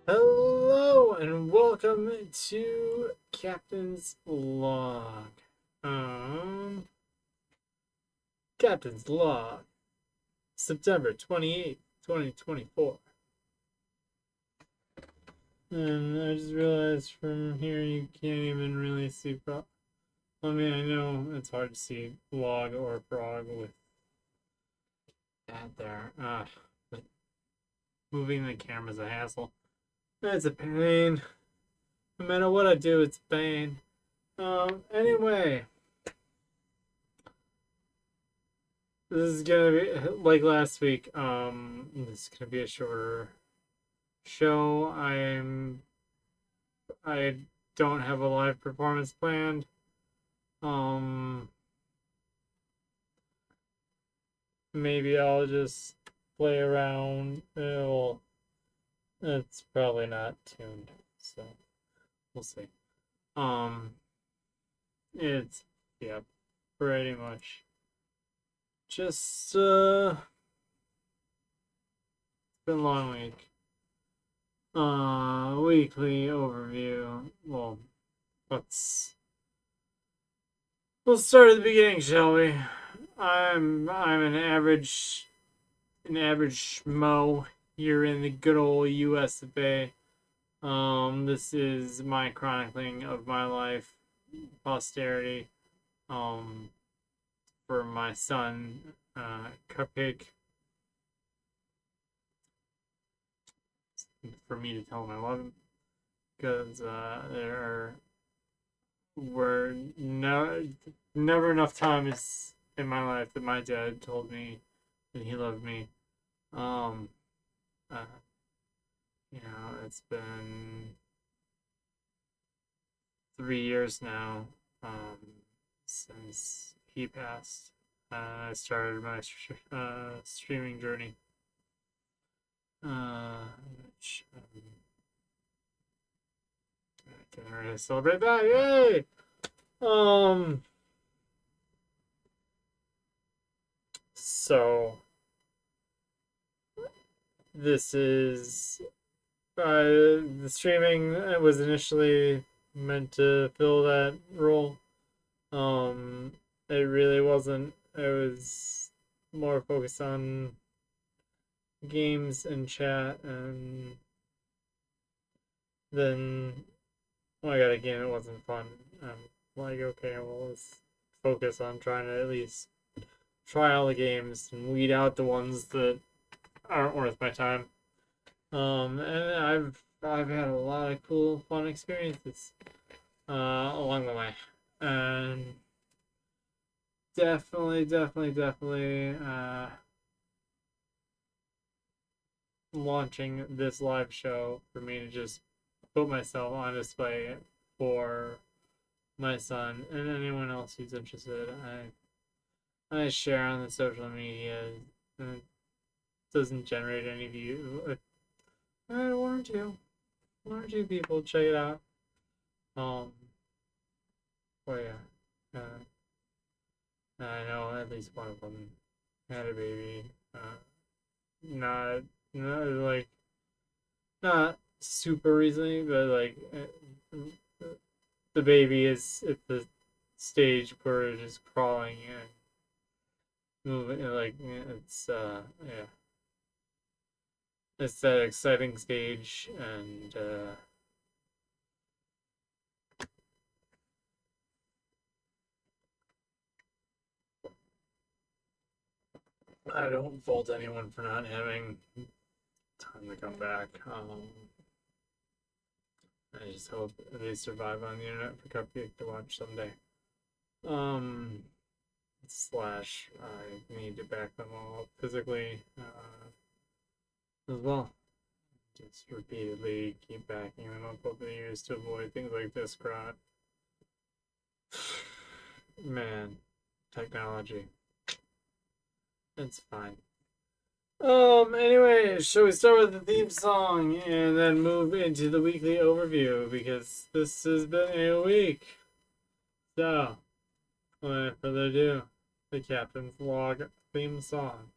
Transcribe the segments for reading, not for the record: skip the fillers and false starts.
Hello and welcome to Captain's Log. Um, Captain's Log, September 28th, 2024. And I just realized from here you can't even really see I mean, I know it's hard to see log or frog with that there. But moving the camera's a hassle. It's a pain. No matter what I do, it's a pain. Anyway, this is gonna be like last week. This is gonna be a shorter show. I don't have a live performance planned. Um, Maybe I'll just play around. It's probably not tuned, so we'll see. Um, it's yeah, pretty much just it's been a long week. Weekly overview. Well, we'll start at the beginning, shall we? I'm an average schmo here in the good old US of A. This is my chronicling of my life, posterity. For my son, Cupcake. For me to tell him I love him, because there were never enough times in my life that my dad told me that he loved me. Um, uh, it's been 3 years now, since he passed. I started my streaming journey. Which I can really celebrate that. Yay! So this is the streaming. It was initially meant to fill that role. It really wasn't. It was more focused on games and chat, and then when I got a game, it wasn't fun. Like, okay, well, let's focus on trying to at least try all the games and weed out the ones that aren't worth my time. And I've had a lot of cool, fun experiences along the way, and definitely launching this live show for me to just put myself on display for my son and anyone else who's interested. I share on the social media, and it doesn't generate any views. One or two people check it out. Oh yeah, I know at least one of them had a baby. Not like not super recently, but like the baby is at the stage where it's just crawling and moving. Like it's yeah, it's that exciting stage, and I don't fault anyone for not having time to come back. I just hope they survive on the internet for Cupcake to watch someday. Slash, I need to back them all up physically as well. Just repeatedly keep backing them up over the years to avoid things like this crap. Man, technology. It's fine. Anyway, shall we start with the theme song and then move into the weekly overview, because this has been a week. So, without further ado, the Captain's Log theme song.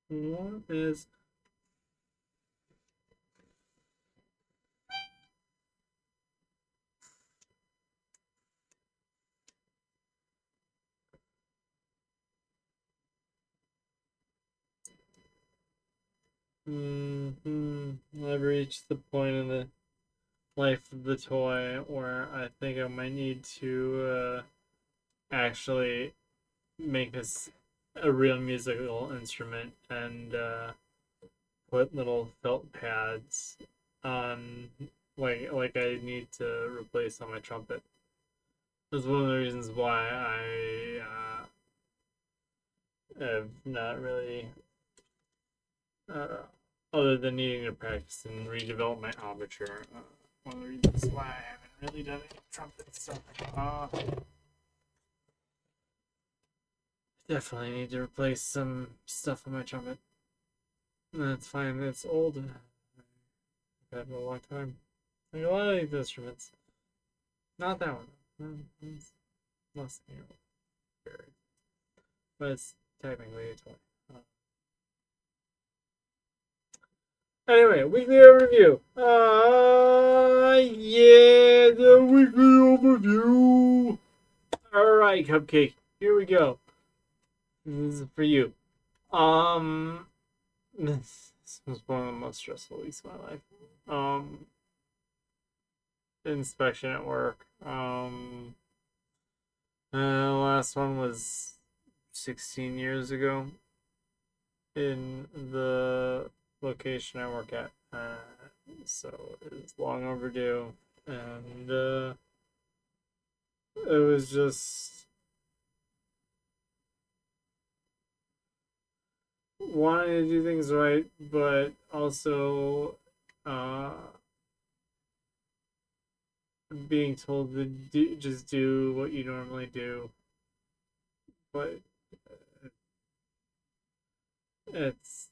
What is I've reached the point in the life of the toy where I think I might need to actually make this a real musical instrument and put little felt pads on, like I need to replace on my trumpet. That's one of the reasons why I have not really, uh, other than needing to practice and redevelop my armature. One of the reasons why I haven't really done any trumpet stuff. Definitely need to replace some stuff on my trumpet. That's fine. It's old. I've had it a long time. Like a lot of these instruments. Not that one. It's less than a year old. But it's technically a toy. Anyway, weekly overview. Yeah, the weekly overview. All right, Cupcake. Here we go. This is for you. This was one of the most stressful weeks of my life. Inspection at work. Last one was 16 years ago in the location I work at. So it's long overdue, and it was just wanting to do things right, but also uh, being told to just do what you normally do. But it's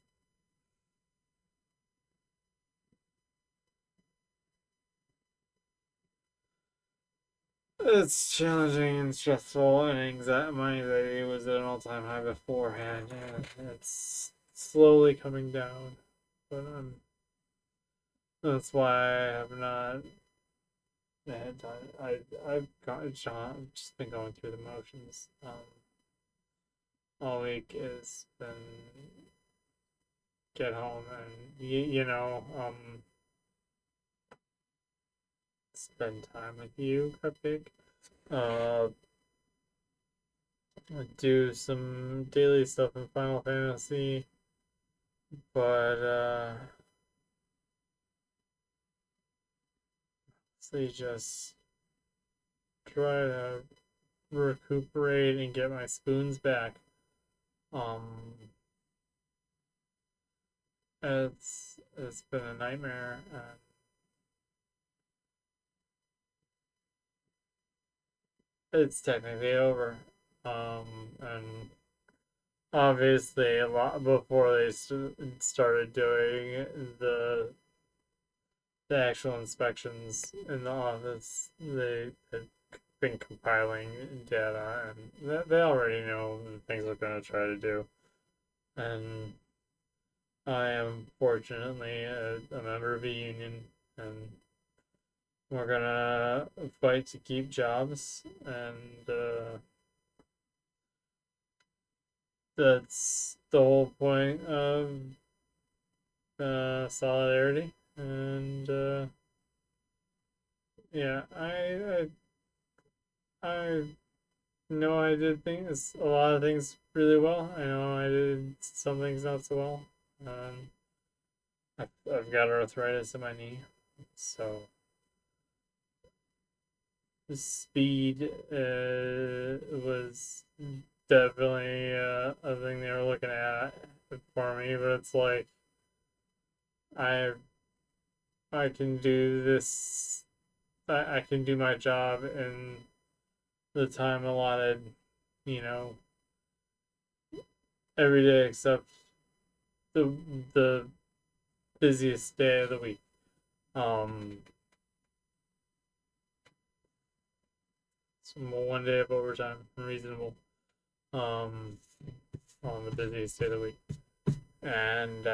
it's challenging and stressful, and my anxiety was at an all-time high beforehand, and it's slowly coming down. But that's why I have not had time. I've just been going through the motions. All week has been get home and spend time with you, Cupcake. Uh, do some daily stuff in Final Fantasy, but so just try to recuperate and get my spoons back. Um, it's been a nightmare. It's technically over. And obviously a lot before they started doing the actual inspections in the office, they had been compiling data, and they already know the things they're going to try to do. And I am fortunately a member of a union, and we're gonna fight to keep jobs, and that's the whole point of solidarity. And yeah, I know I did a lot of things really well. I know I did some things not so well. Um, I've got arthritis in my knee, so the speed was definitely a thing they were looking at for me. But it's like I I can do this. I can do my job in the time allotted, you know, every day except the the busiest day of the week. Um, so one day of overtime, reasonable. Um, on the busiest day of the week, and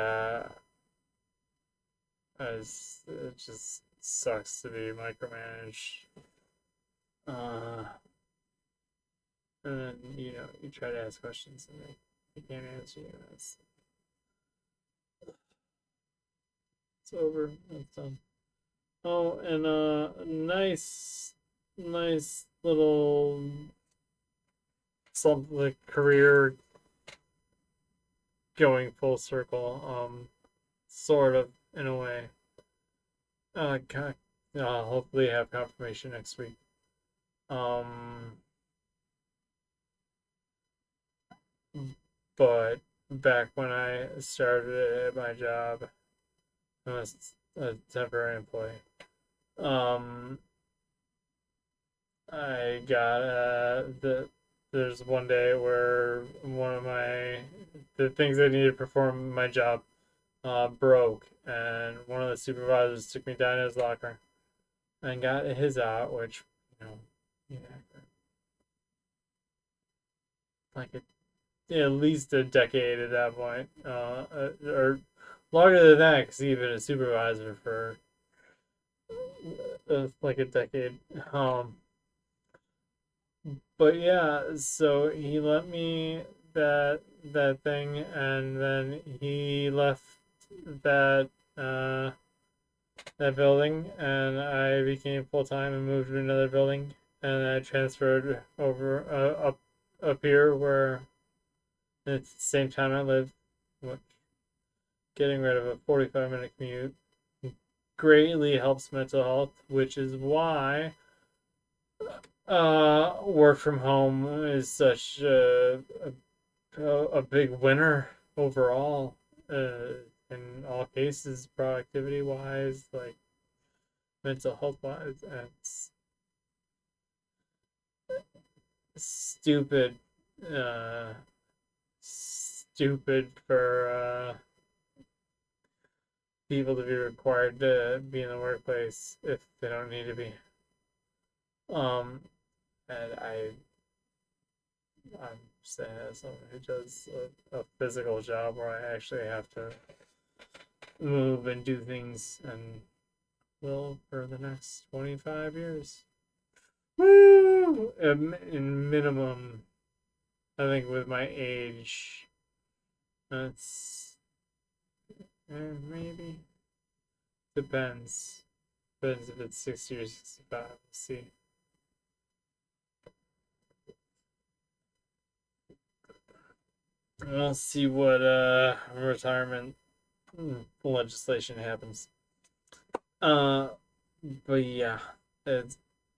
it just sucks to be micromanaged. Uh, and then you try to ask questions and they can't answer you. It's over. It's done. Oh, and nice little something like career going full circle. Sort of in a way. God, I'll hopefully have confirmation next week. Um, but back when I started at my job, I was a temporary employee. Um, I got there's one day where one of the things I needed to perform my job broke, and one of the supervisors took me down to his locker and got his out, which you know, yeah, like at least a decade at that point, or longer than that, because he'd been a supervisor for like a decade. But yeah, so he let me that thing, and then he left that uh, that building, and I became full time and moved to another building, and I transferred over up here where it's the same town I live. Getting rid of a 45-minute commute greatly helps mental health, which is why work from home is such a big winner overall. In all cases, productivity wise, like mental health wise, it's stupid, uh, stupid for people to be required to be in the workplace if they don't need to be. Um, and I'm saying as someone who does a physical job where I actually have to move and do things and will for the next 25 years. Woo! In minimum, I think with my age, that's maybe depends. Depends if it's 60 or 65. We'll see. We'll see what retirement legislation happens. Uh, but yeah, it's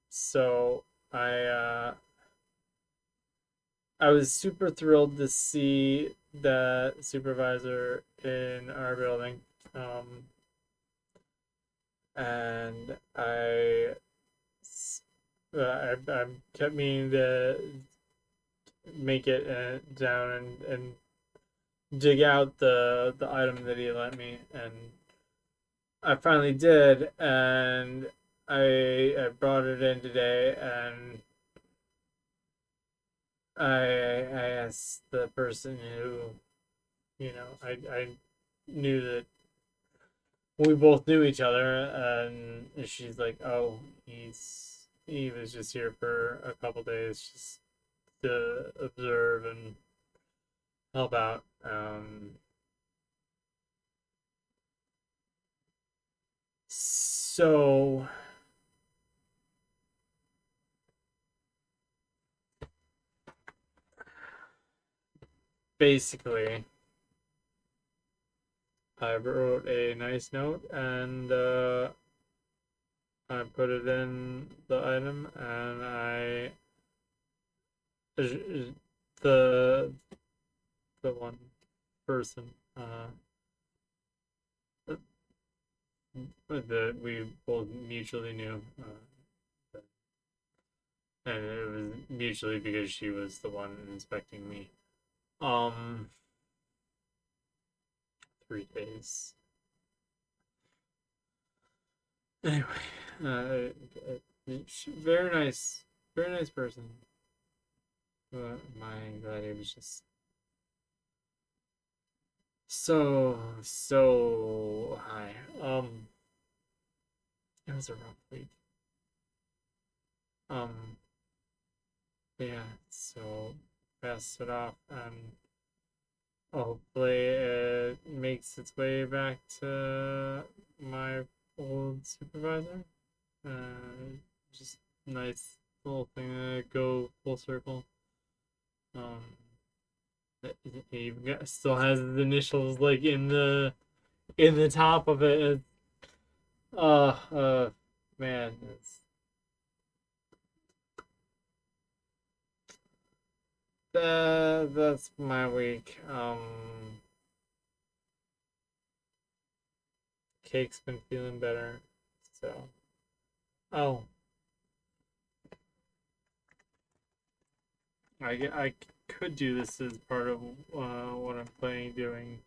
so I was super thrilled to see that supervisor in our building. And I kept meaning to make it down and dig out the item that he lent me, and I finally did, and I brought it in today, and I asked the person who, I knew that we both knew each other, and she's like, "Oh, he was just here for a couple days, just to observe and help out." So basically, I wrote a nice note and I put it in the item, and the the one person that we both mutually knew, and it was mutually because she was the one inspecting me. Um, 3 days. Anyway, very nice person. But my anxiety was just So high. It was a rough week. Um, yeah. So pass it off, and hopefully it makes its way back to my old supervisor. Just nice little thing to go full circle. Um, he still has his initials like in the top of it. Uh, uh, man, that's my week. Cake's been feeling better, so. Oh, I could do this as part of what I'm planning doing,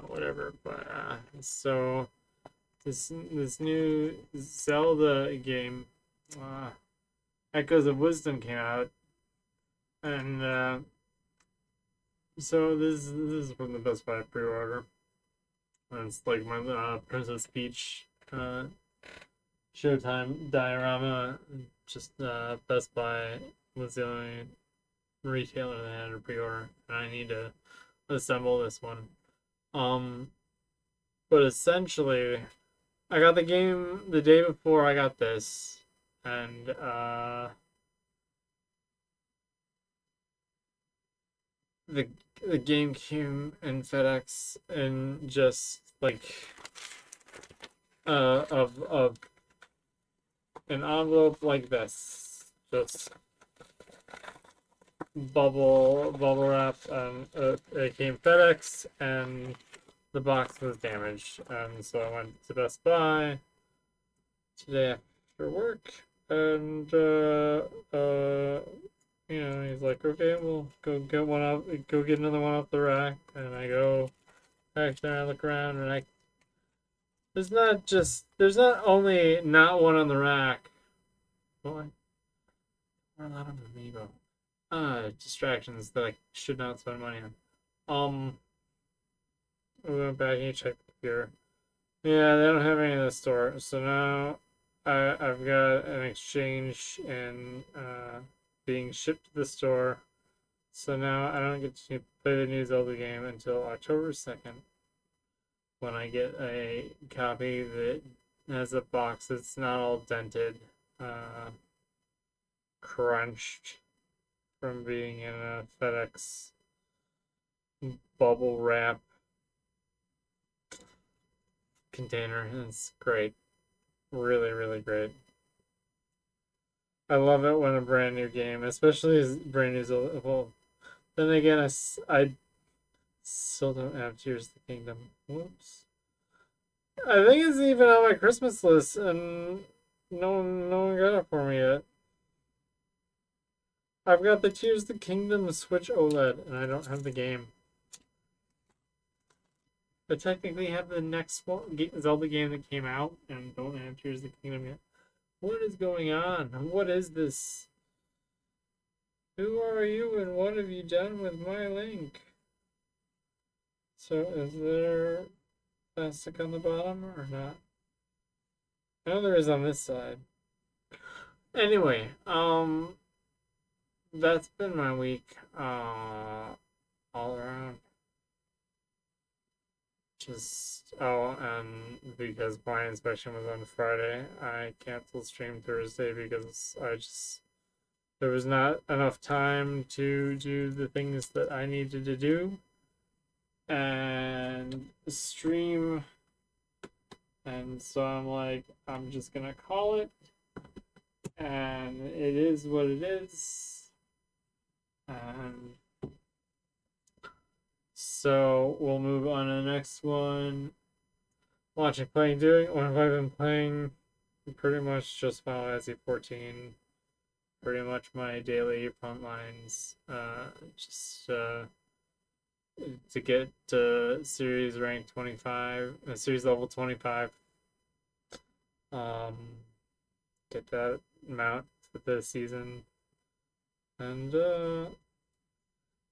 whatever. But so this new Zelda game, uh, Echoes of Wisdom came out, and so this is from the Best Buy pre-order. And it's like my Princess Peach Showtime diorama. Just Best Buy was the only retailer that had a pre-order, and I need to assemble this one. Um, but essentially, I got the game the day before I got this, and the the game came in FedEx and just like of an envelope like this, just bubble wrap, and it came FedEx, and the box was damaged, and so I went to Best Buy today after work, and he's like, okay, we'll go get one up, go get another one off the rack, and I go back there, I look around, and there's not only not one on the rack, boy, we're not on the Amiibo. Distractions that I should not spend money on. We went back and checked here. Yeah, they don't have any in the store. So now I've got an exchange and being shipped to the store. So now I don't get to play the new Zelda game until October 2nd when I get a copy that has a box that's not all dented, crunched from being in a FedEx bubble wrap container. It's great. Really, really great. I love it when a brand new game, especially as brand new Zelda. Well, then again, I still don't have Tears of the Kingdom. Whoops. I think it's even on my Christmas list, and no one got it for me yet. I've got the Tears of the Kingdom Switch OLED, and I don't have the game. I technically have the next Zelda game that came out, and don't have Tears of the Kingdom yet. What is going on? What is this? Who are you, and what have you done with my link? So, is there plastic on the bottom or not? I know there is on this side. Anyway, that's been my week, all around. Just and because my inspection was on Friday, I canceled stream Thursday because there was not enough time to do the things that I needed to do and stream, and so I'm like, I'm just gonna call it, and it is what it is, and so we'll move on to the next one. Watching, playing, doing. What have I been playing? Pretty much just Final Fantasy 14. Pretty much my daily front lines. Just to get to series rank 25, series level 25. Um, get that mount for the season, and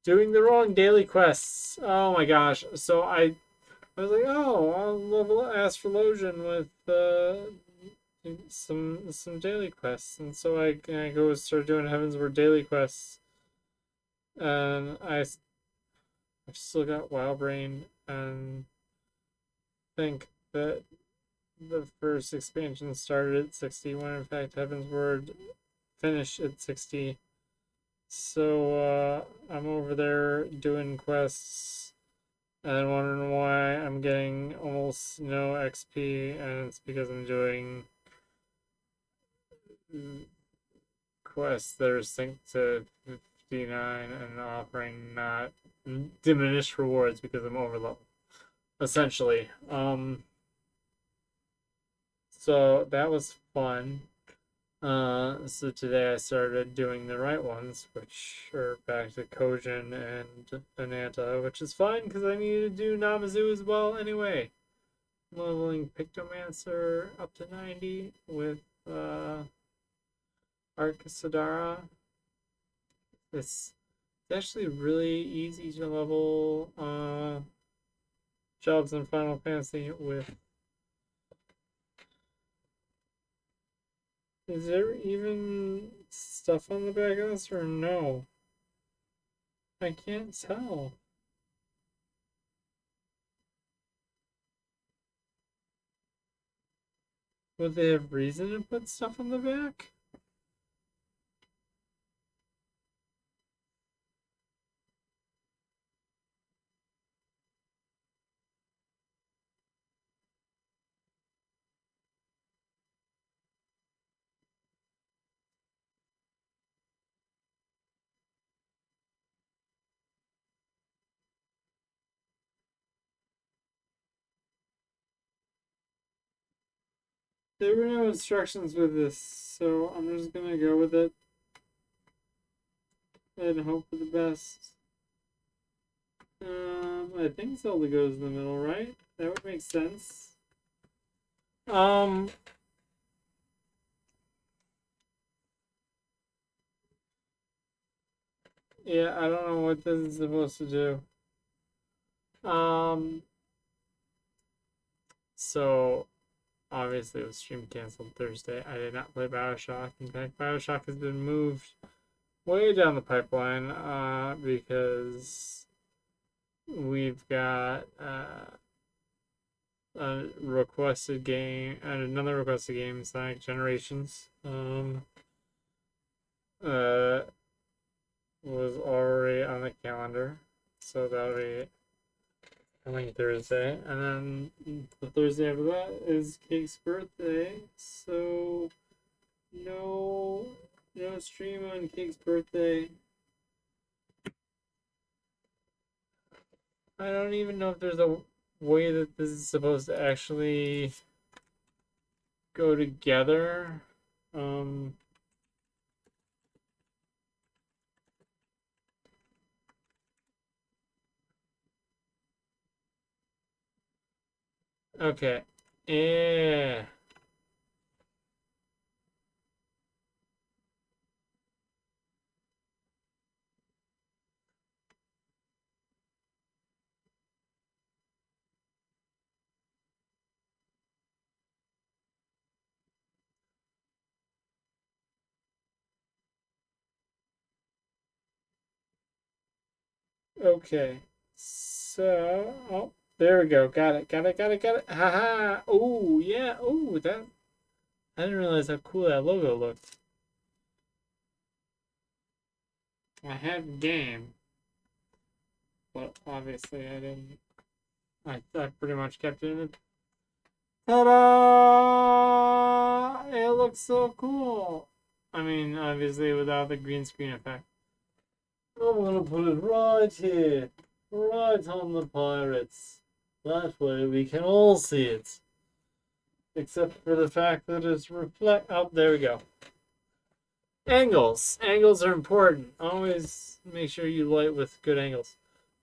Doing the wrong daily quests. Oh my gosh. So I was like, oh, I'll level Astrologian with some daily quests, and so I go start doing Heavensward daily quests, and I've still got Wild Brain, and think that the first expansion started at 60, when in fact Heavensward finished at 60. So I'm over there doing quests and wondering why I'm getting almost no XP, and it's because I'm doing quests that are synced to 59 and offering not diminished rewards because I'm overleveled, essentially. So that was fun. So today I started doing the right ones, which are back to Kojin and Ananta, which is fine because I need to do Namazu as well anyway. I'm leveling Pictomancer up to 90 with Arcasadara. It's actually really easy to level jobs in Final Fantasy with. Is there even stuff on the back of this or no? I can't tell. Would they have reason to put stuff on the back? There were no instructions with this, so I'm just gonna go with it and hope for the best. I think Zelda goes in the middle, right? That would make sense. Um, yeah, I don't know what this is supposed to do. So obviously it was stream canceled Thursday. I did not play Bioshock. In fact, Bioshock has been moved way down the pipeline, because we've got a requested game and another requested game, Sonic Generations. Uh, was already on the calendar, so that'll be coming Thursday, and then the Thursday after that is Cake's birthday. So no stream on Cake's birthday. I don't even know if there's a way that this is supposed to actually go together. Okay. Yeah. Okay. So, oh, there we go. Got it. Got it. Got it. Got it. Haha. Oh, yeah. Oh, that. I didn't realize how cool that logo looked. I had the game, but obviously I didn't. I pretty much kept it in it. Ta-da! It looks so cool. I mean, obviously without the green screen effect. I'm gonna put it right here, right on the pirates. That way we can all see it. Except for the fact that it's reflect. Oh, there we go. Angles. Angles are important. Always make sure you light with good angles.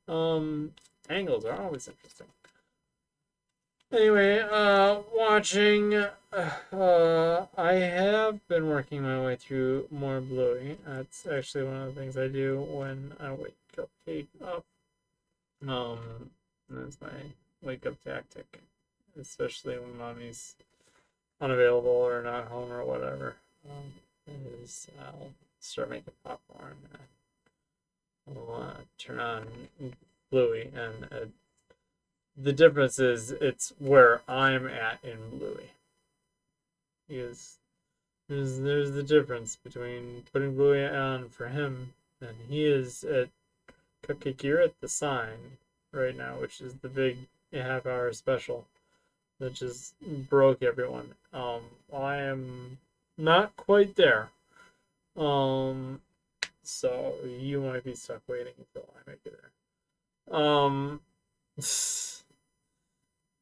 Angles are always interesting. Anyway, watching. I have been working my way through more Bluey. That's actually one of the things I do when I wake up. That's my wake up tactic, especially when mommy's unavailable or not home or whatever. Is I'll start making popcorn. I'll turn on Bluey, and the difference is it's where I'm at in Bluey. Because there's the difference between putting Bluey on for him, and he is at Cupcake. You're at the sign right now, which is the big half hour special that just broke everyone. I am not quite there. Um, so you might be stuck waiting until I make it there.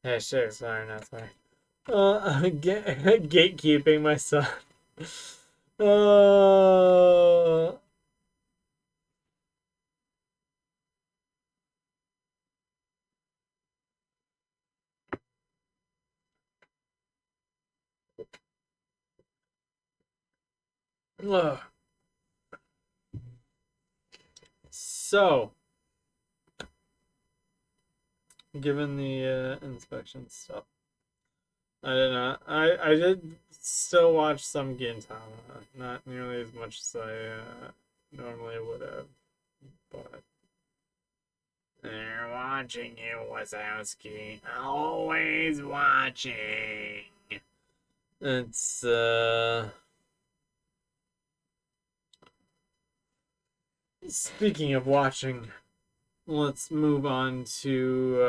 Hashtag sorry, not sorry. Gatekeeping my son. Uh, so, given the inspection stuff, I did not. I did still watch some Gintama, not nearly as much as I normally would have, but they're watching you, Wazowski. Always watching. It's speaking of watching, let's move on to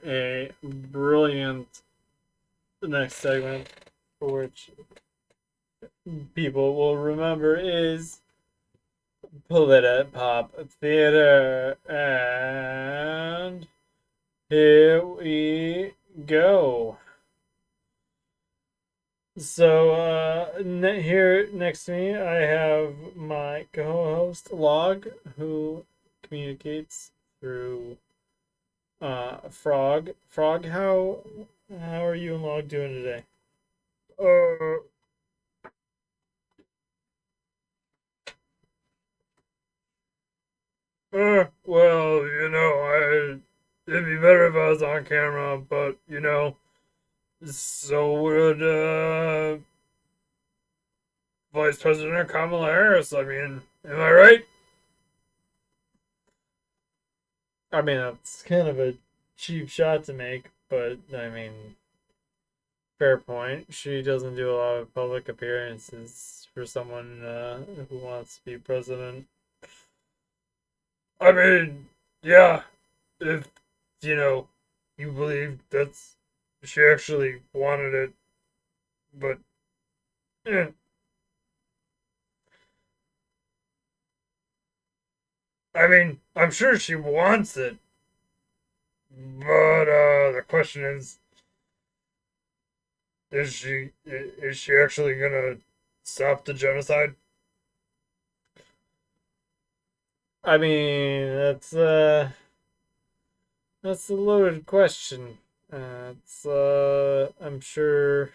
a brilliant next segment for which people will remember is Pop Theater. And here we go. So, here next to me, I have my co-host Log, who communicates through Frog. Frog, how are you and Log doing today? Uh, well, it'd be better if I was on camera, but so would Vice President Kamala Harris. I mean, am I right? I mean, that's kind of a cheap shot to make, but I mean, fair point. She doesn't do a lot of public appearances for someone who wants to be president. I mean, yeah, if you believe that's she actually wanted it, but yeah. I mean, I'm sure she wants it, but the question is she actually gonna stop the genocide? I mean, that's a loaded question. It's I'm sure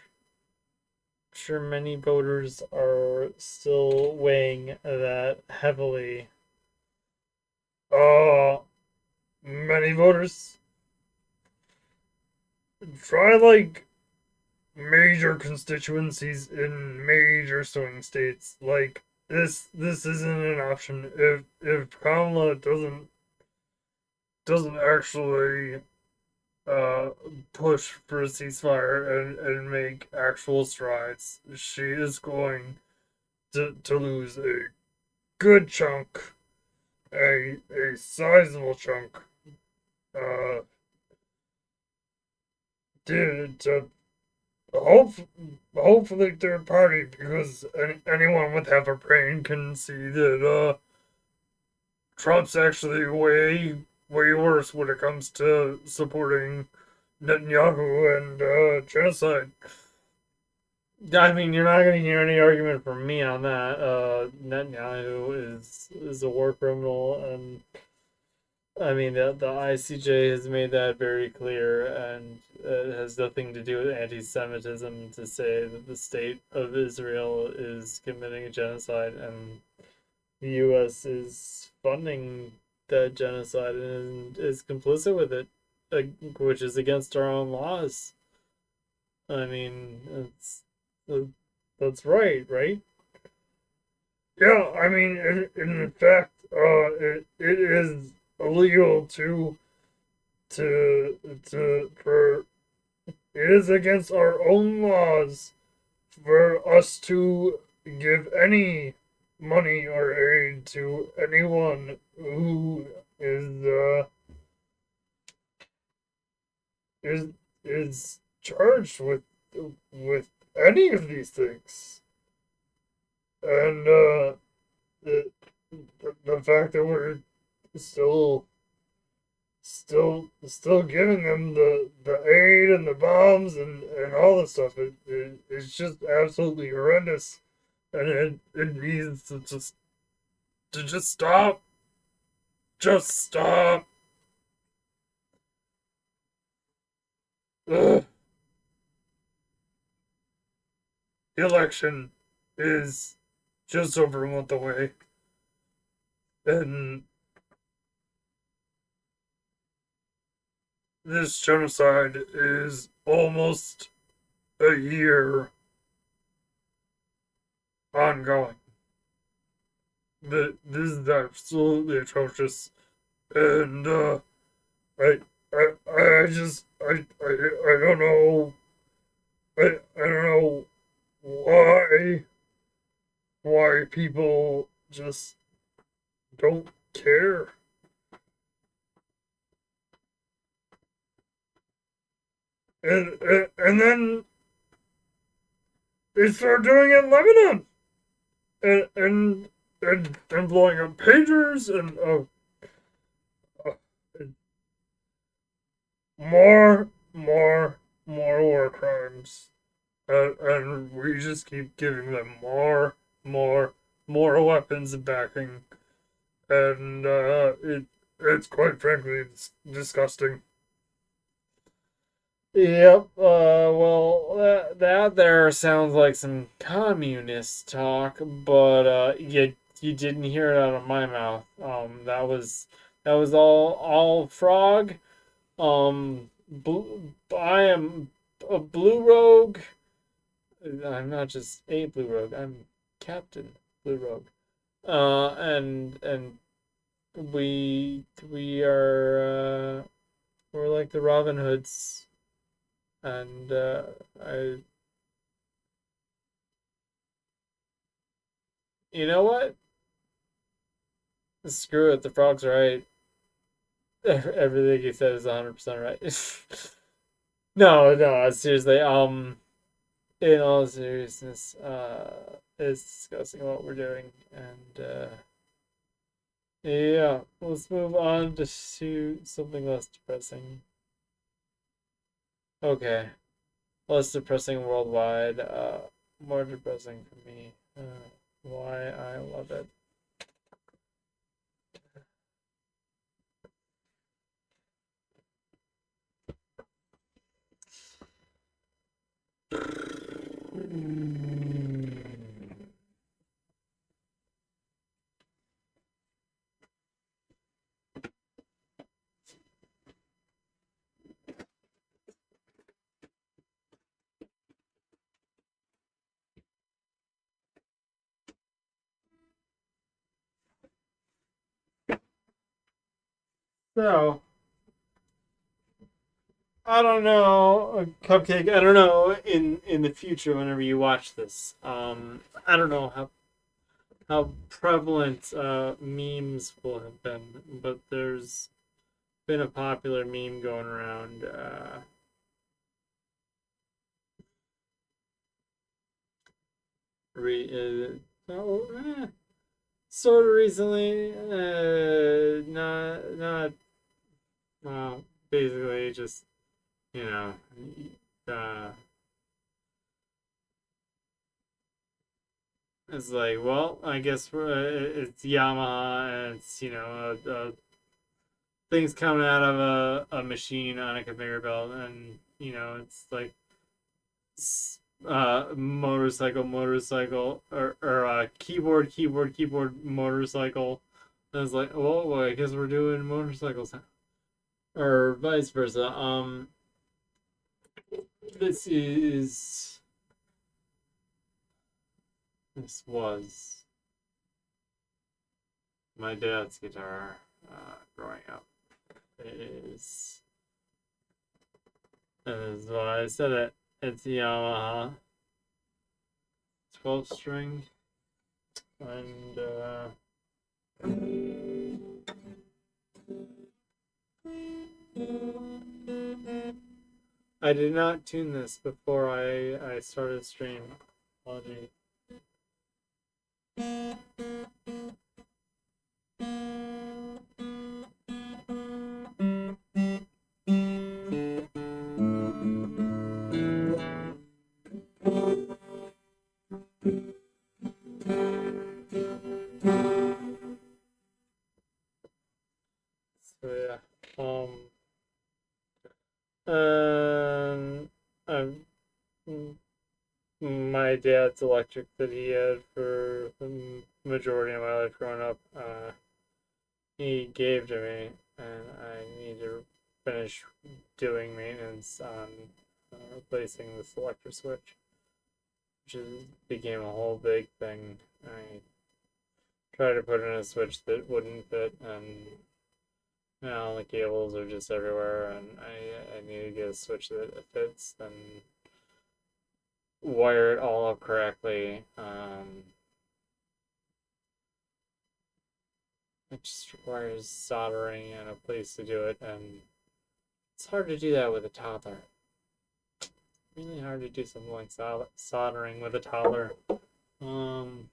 many voters are still weighing that heavily. Uh, Many voters try like major constituencies in major swing states. Like this isn't an option if Kamala doesn't actually uh push for a ceasefire and make actual strides. She is going to lose a good chunk, a sizable chunk, uh to hope, hopefully third party, because anyone with half a brain can see that Trump's actually way worse when it comes to supporting Netanyahu and genocide. I mean, you're not going to hear any argument from me on that. Netanyahu is a war criminal, and I mean, the ICJ has made that very clear, and it has nothing to do with anti-Semitism to say that the state of Israel is committing a genocide, and the U.S. is funding that genocide and is complicit with it, which is against our own laws. I mean, uh, that's right, right? Yeah, I mean, in fact, it is illegal to for it is against our own laws for us to give any money or aid to anyone who is is charged with any of these things. And the the fact that we're still still giving them the aid and the bombs and all the stuff. It's just absolutely horrendous, and it needs to just stop. Just stop. Ugh. The election is just over a month away, and this genocide is almost a year ongoing. This is absolutely atrocious, and I, I don't know, I don't know why people just don't care, and then they start doing it in Lebanon, and blowing up pagers uh, more war crimes. And we just keep giving them more, more weapons and backing, and it's quite frankly disgusting. Yep. Well, that there sounds like some communist talk, but you didn't hear it out of my mouth. That was all frog. I am a blue rogue. I'm not just a blue rogue. I'm Captain Blue Rogue. And we are we're like the Robin Hoods, and I you know what? Screw it. The frog's right. Everything he said is 100% right. No, no, seriously. In all seriousness, it's discussing what we're doing, and yeah, let's move on to something less depressing. Okay, less depressing worldwide, more depressing for me. Why I love it. So, I don't know, Cupcake. I don't know in the future whenever you watch this. I don't know how prevalent memes will have been, but there's been a popular meme going around. Oh, sort of recently. Not well. Basically, just you know, uh, it's like, well, I guess it's Yamaha, and it's things coming out of a machine on a conveyor belt, and it's like motorcycle, motorcycle, or keyboard, keyboard, keyboard, motorcycle. And I was like, well, I guess we're doing motorcycles, or vice versa. This is this was my dad's guitar growing up. It is what I said it. It's a Yamaha 12 string, and I did not tune this before I started stream. Apology. So yeah, I'm my dad's electric that he had for the majority of my life growing up. He gave to me, and I need to finish doing maintenance on replacing this electric switch, which became a whole big thing. I tried to put in a switch that wouldn't fit, and now the cables are just everywhere, and I need to get a switch that fits and wire it all up correctly. It just requires soldering and a place to do it, and it's hard to do that with a toddler. Really hard to do something like soldering with a toddler. Um,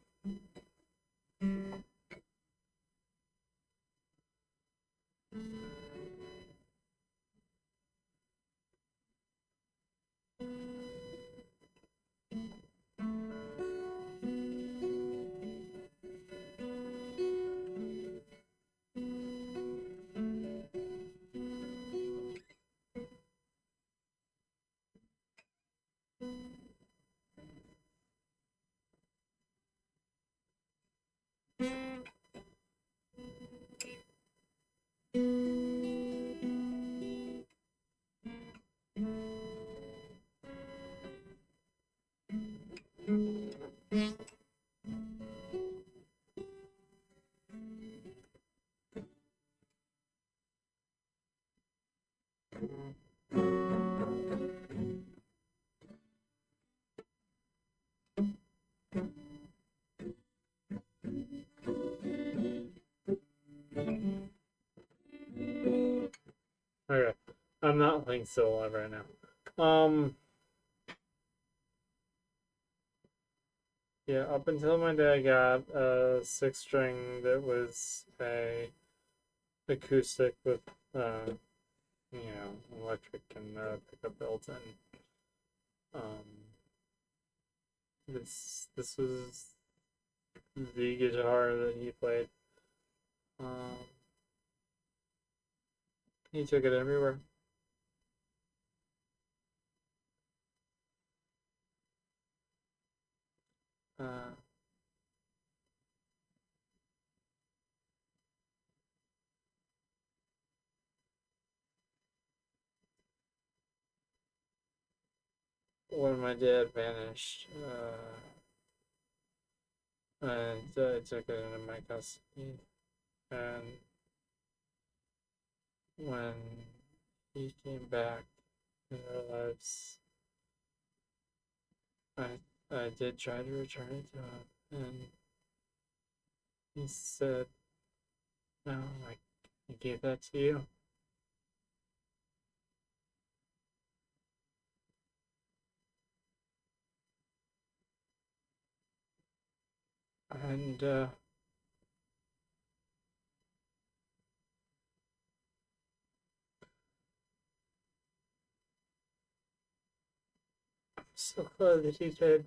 okay, I'm not playing still alive right now. Yeah, up until my dad got a six string that was a acoustic with electric and pickup built in. This was the guitar that he played. Um, he took it everywhere. Uh, when my dad vanished, and I took it into my custody, and when he came back in our lives, I I did try to return it to him, and he said, "No, I gave that to you." And I'm so glad that he did.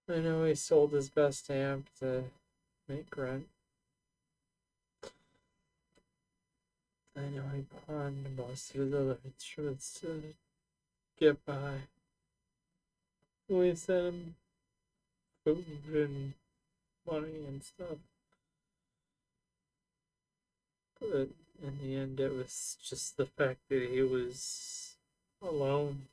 I know he sold his best amp to make rent. I know he pawned most of his other instruments to get by. We sent him food and money and stuff. But in the end, it was just the fact that he was alone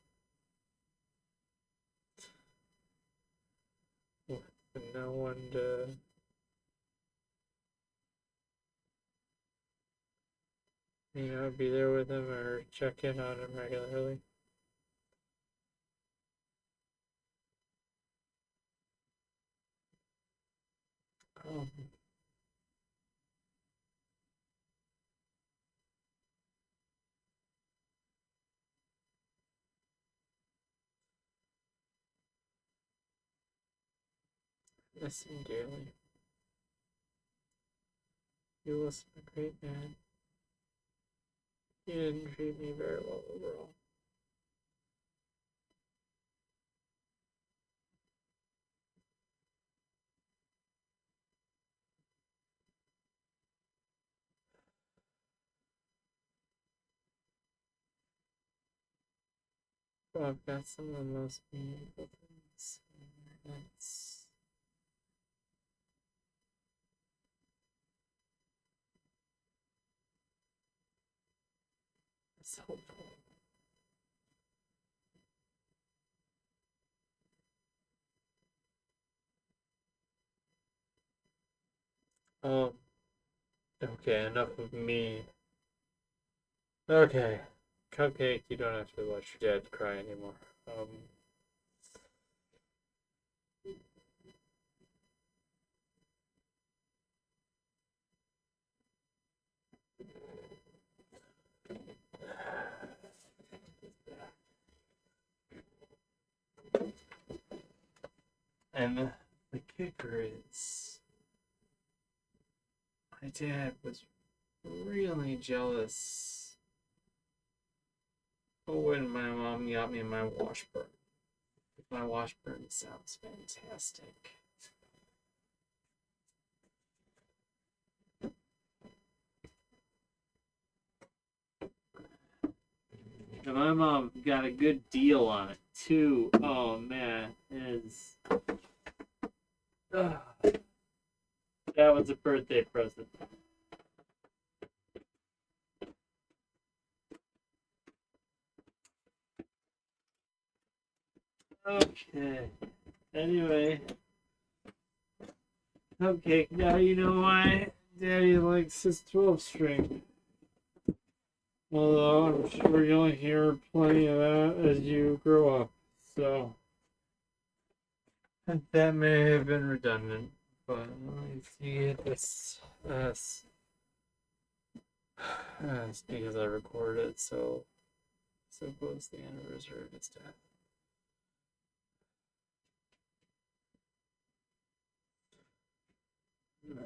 with no one to be there with him or check in on him regularly. Um, miss him dearly. He was a great man. He didn't treat me very well overall. But I've got some of the most meaningful things. It's, it's helpful. Um, okay, enough of me. Okay, Cupcake, you don't have to watch your dad cry anymore. Um, and the kicker is, my dad was really jealous when my mom got me my Washburn. My Washburn sounds fantastic. And my mom got a good deal on it too. Oh man, is that was a birthday present. Okay. Anyway, Cupcake, now you know why Daddy likes his 12 string. Although I'm sure you'll hear plenty of that as you grow up. So that may have been redundant, but you get this because I recorded it so close to the anniversary of his death.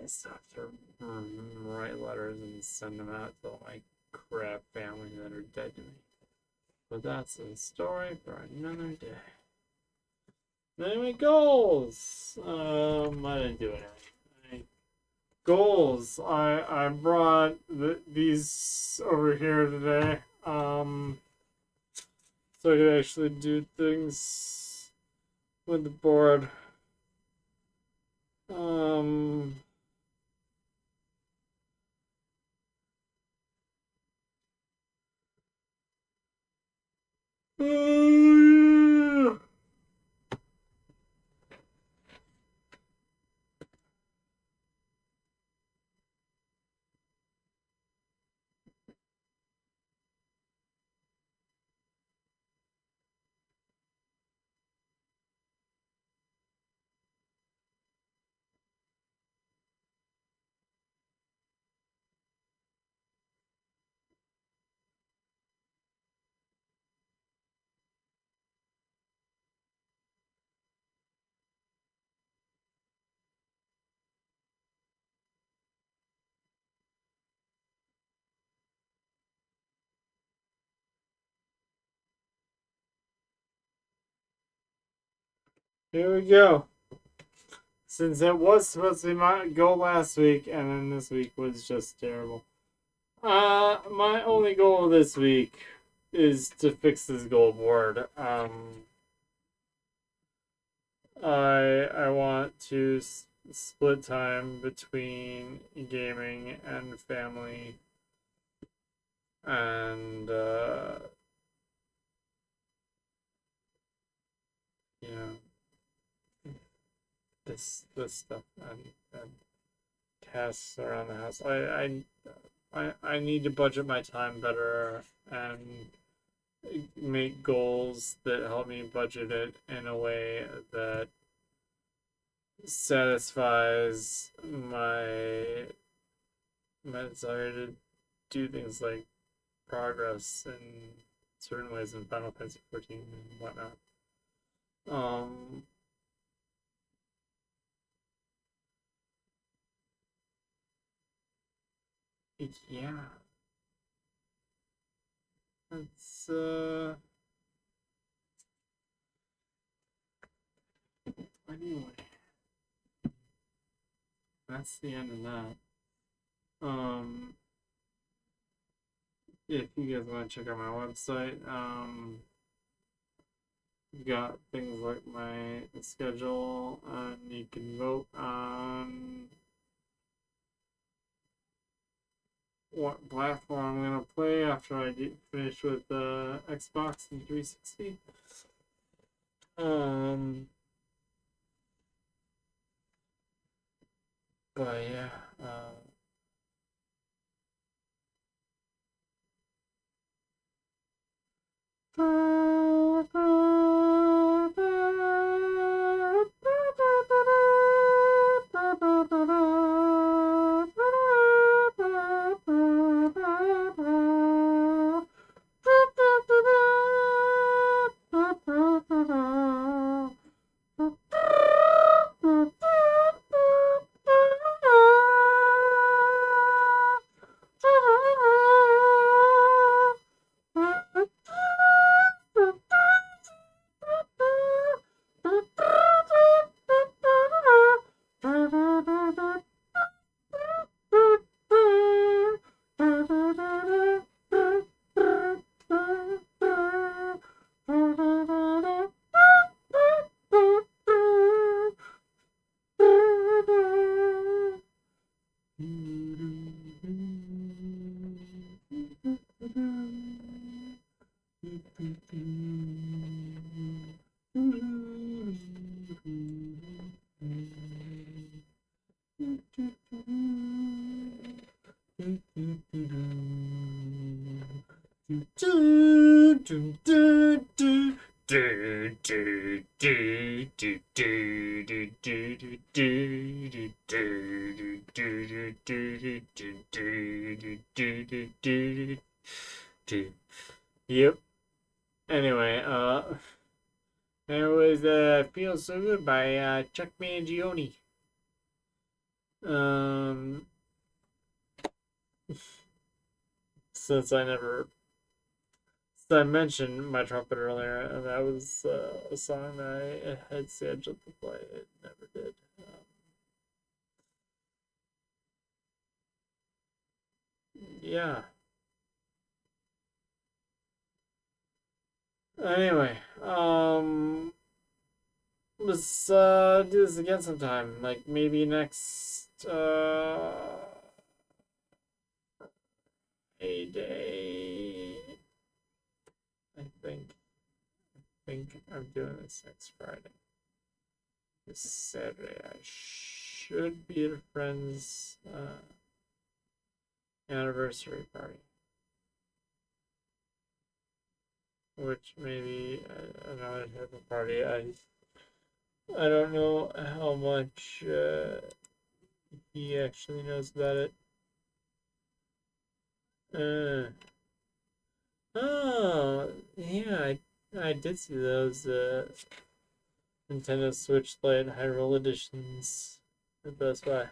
I still have to write letters and send them out to all my crap family that are dead to me. But that's a story for another day. Anyway, goals. I didn't do anything. Goals. I brought these over here today. So I could actually do things with the board. Oh, yeah. Here we go. since it was supposed to be my goal last week, and then this week was just terrible. My only goal this week is to fix this goal board. I want to split time between gaming and family, and you know, this stuff and tasks around the house. I need to budget my time better and make goals that help me budget it in a way that satisfies my desire to do things like progress in certain ways in Final Fantasy 14 and whatnot. Um, yeah, that's anyway, that's the end of that. If you guys want to check out my website, we've got things like my schedule, and you can vote on what platform I'm gonna play after I get finished with Xbox and 360. But yeah, Yep. Anyway, there was "Feels So Good" by Chuck Mangione. Um, since I mentioned my trumpet earlier, and that was a song that I had scheduled to play. It never did. Yeah. Anyway, let's do this again sometime. Like maybe next a day. I think I'm doing this next Friday. This Saturday I should be at a friend's anniversary party. Which maybe another type of party. I don't know how much he actually knows about it. Oh, yeah, I did see those Nintendo Switch Lite Hyrule editions at Best Buy.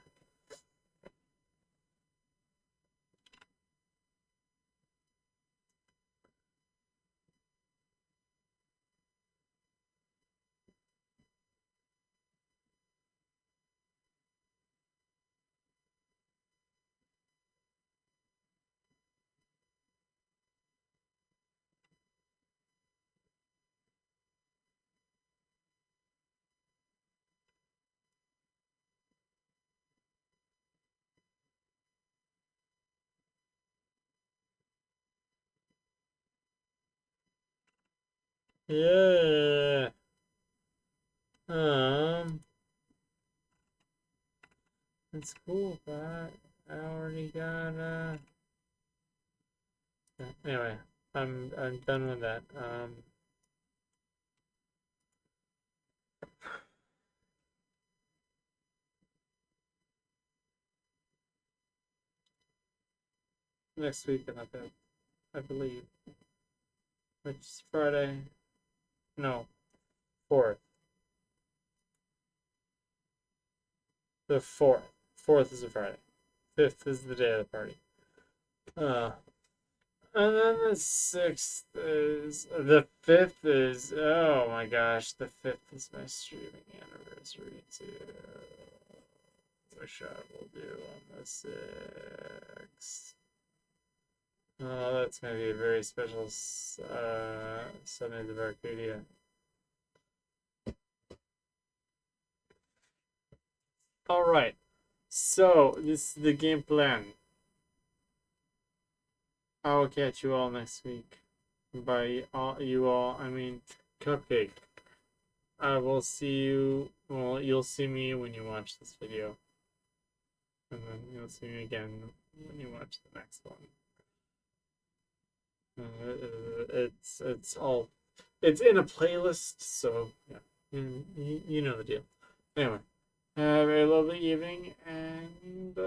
Yeah. It's cool, but I already got anyway, I'm done with that. Next week and I believe, which is Friday. No, fourth. The fourth. Fourth is a Friday. Fifth is the day of the party. Uh, and then the fifth is, oh my gosh, the fifth is my streaming anniversary too. Wish I will do on the 6th. Oh, that's gonna be a very special Sundays of Arcadia. Alright, so this is the game plan. I will catch you all next week. By all you all, I mean Cupcake. I will see you. Well, you'll see me when you watch this video, and then you'll see me again when you watch the next one. It's all it's in a playlist, so yeah, you know the deal. Anyway, have a lovely evening, and